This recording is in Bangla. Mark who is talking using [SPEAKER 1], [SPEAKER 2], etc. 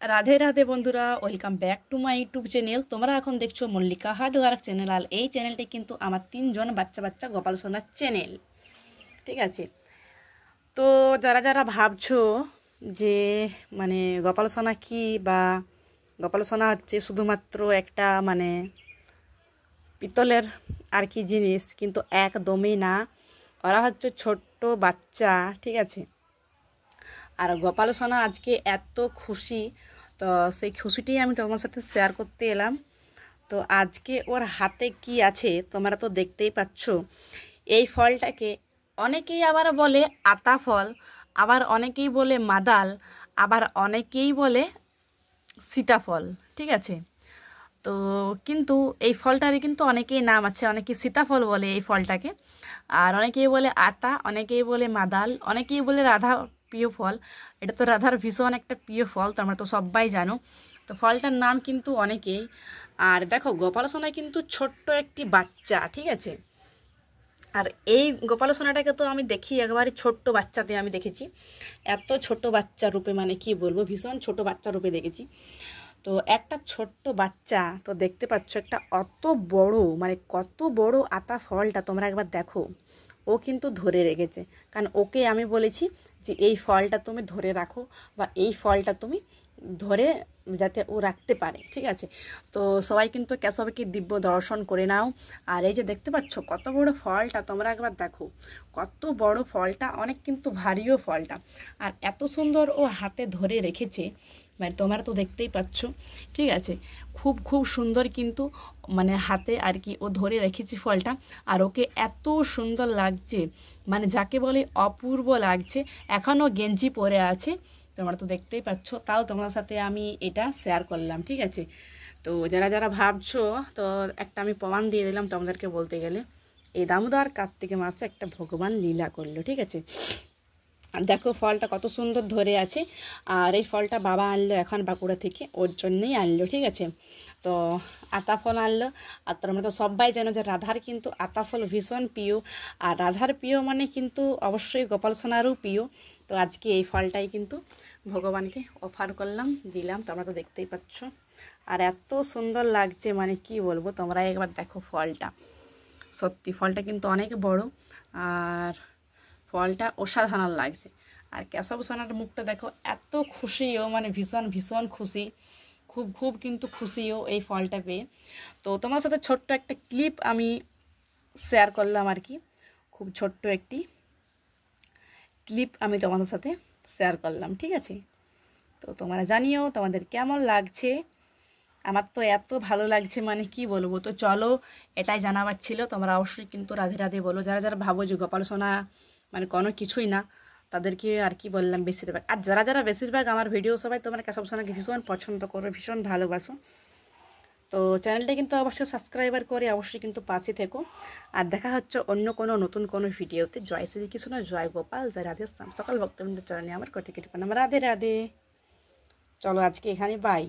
[SPEAKER 1] রাধে রাধে বন্ধুরা, welcome back to my YouTube channel. তোমরা এখন দেখছো মল্লিকা হার্ডওয়ার্ক চ্যানেল। আর এই চ্যানেলটি কিন্তু আমার তিনজন বাচ্চা বাচ্চা গোপাল সোনার চ্যানেল। ঠিক আছে, তো যারা যারা ভাবছো যে গোপাল সোনা কি, বা গোপাল সোনা হচ্ছে শুধুমাত্র একটা পিতলের আর কি জিনিস, কিন্তু একদমই না। ওরা হচ্ছে ছোট্ট বাচ্চা, ঠিক আছে। আর গোপাল সোনা আজকে এত খুশি, তো সেই খুশিটি আমি তোমার সাথে শেয়ার করতে এলাম। তো আজকে ওর হাতে কি আছে তোমরা তো দেখতেই পাচ্ছ। এই ফলটাকে অনেকেই আবার বলে আতা ফল, আবার অনেকেই বলে মাদাল, আবার অনেকেই বলে সীতাফল, ঠিক আছে। তো কিন্তু এই ফলটারই কিন্তু অনেকেই নাম আছে, অনেকে সীতাফল বলে এই ফলটাকে, আর অনেকেই বলে আতা, অনেকেই বলে মাদাল, অনেকেই বলে রাধা প্রিয় ফল। এটা তো রাধার ভীষণ একটা প্রিয় ফল, তোমরা তো সবাই জানো। তো ফলটার নাম কিন্তু অনেকেই। আর দেখো, গোপাল সোনা কিন্তু ছোট্ট একটি বাচ্চা, ঠিক আছে। আর এই গোপাল সোনাটাকে তো আমি দেখি একবারে ছোট্ট বাচ্চাতে আমি দেখেছি, এত ছোট বাচ্চা রূপে, কি বলবো, ভীষণ ছোট বাচ্চা রূপে দেখেছি। তো একটা ছোট্ট বাচ্চা, তো দেখতে পাচ্ছ একটা অত বড়, কত বড় আতা ফলটা তোমরা একবার দেখো। ও কিন্তু ধরে রেখেছে, কারণ ওকে আমি বলেছি যে এই ফলটা তুমি ধরে রাখো, বা এই ফলটা তুমি ধরে যাতে ও রাখতে পারে, ঠিক আছে। তো সবাই কিন্তু কেশবকে দিব্য দর্শন করে নাও। আর এই যে দেখতে পাচ্ছ কত বড় ফলটা, তোমরা একবার দেখো কত বড় ফলটা, অনেক কিন্তু ভারীও ফলটা। আর এত সুন্দর ও হাতে ধরে রেখেছে, তোমরা তো দেখতেই পাচ্ছ, ঠিক আছে। খুব খুব সুন্দর কিন্তু হাতে আর কি ও ধরে রেখেছে ফলটা। আর ওকে এত সুন্দর লাগছে, যাকে বলে অপূর্ব লাগছে। এখনও গেঞ্জি পরে আছে, তোমরা তো দেখতেই পাচ্ছ, তাও তোমার সাথে আমি এটা শেয়ার করলাম, ঠিক আছে। তো যারা যারা ভাবছো, তো একটা আমি প্রমাণ দিয়ে দিলাম তোমাদেরকে বলতে গেলে। এই দামোদর কার্তিক মাসে একটা ভগবান লীলা করলো, ঠিক আছে। দেখো ফলটা কত সুন্দর ধরে আছে। আর এই ফলটা বাবা আনলো এখন বাঁকুড়া থেকে, ওর জন্যই আনলো, ঠিক আছে। তো আতা ফল আনলো। আর তোমরা তো সবাই জানো যে রাধার কিন্তু আতা ফল ভীষণ প্রিয়। আর রাধার প্রিয় কিন্তু অবশ্যই গোপাল সোনারও প্রিয়। তো আজকে এই ফলটাই কিন্তু ভগবানকে অফার করলাম, দিলাম, তোমরা তো দেখতেই পাচ্ছ। আর এত সুন্দর লাগছে, কি বলবো, তোমরা একবার দেখো ফলটা। সত্যি ফলটা কিন্তু অনেক বড়, আর ফলটা অসাধারণ লাগছে। আর কেশব সোনার মুখটা দেখো, এত খুশিও, ভীষণ ভীষণ খুশি, খুব খুব কিন্তু খুশিও এই ফলটা পেয়ে। তো তোমার সাথে ছোট্ট একটা ক্লিপ আমি শেয়ার করলাম আর কি, খুব ছোট্ট একটি ক্লিপ আমি তোমাদের সাথে শেয়ার করলাম, ঠিক আছে। তো তোমরা জানিও তোমাদের কেমন লাগছে। আমার তো এত ভালো লাগছে, কি বলবো। তো চলো, এটাই জানাবার ছিল। তোমরা অবশ্যই কিন্তু রাধে রাধে বলো, যারা যারা ভাবো যে গোপাল সোনা কোনো কিছুই না, তাদেরকে আর কি বললাম বেশিরভাগ। আর যারা যারা বেশিরভাগ আমার ভিডিও সবাই তোমরা কেশব সোনাকে ভীষণ পছন্দ করো, ভীষণ ভালোবাসো। তো চ্যানেলটা কিন্তু অবশ্যই সাবস্ক্রাইবার করে অবশ্যই কিন্তু পাশে থেকো। আর দেখা হচ্ছে অন্য কোনো নতুন কোনো ভিডিওতে। জয় শ্রীকৃষ্ণ, জয় গোপাল, জয় রাধে শ্যাম। সকল ভক্তবৃন্দের চরণে আমার কোটি কোটি প্রণাম। রাধে রাধে। চলো আজকে এখানে বাই।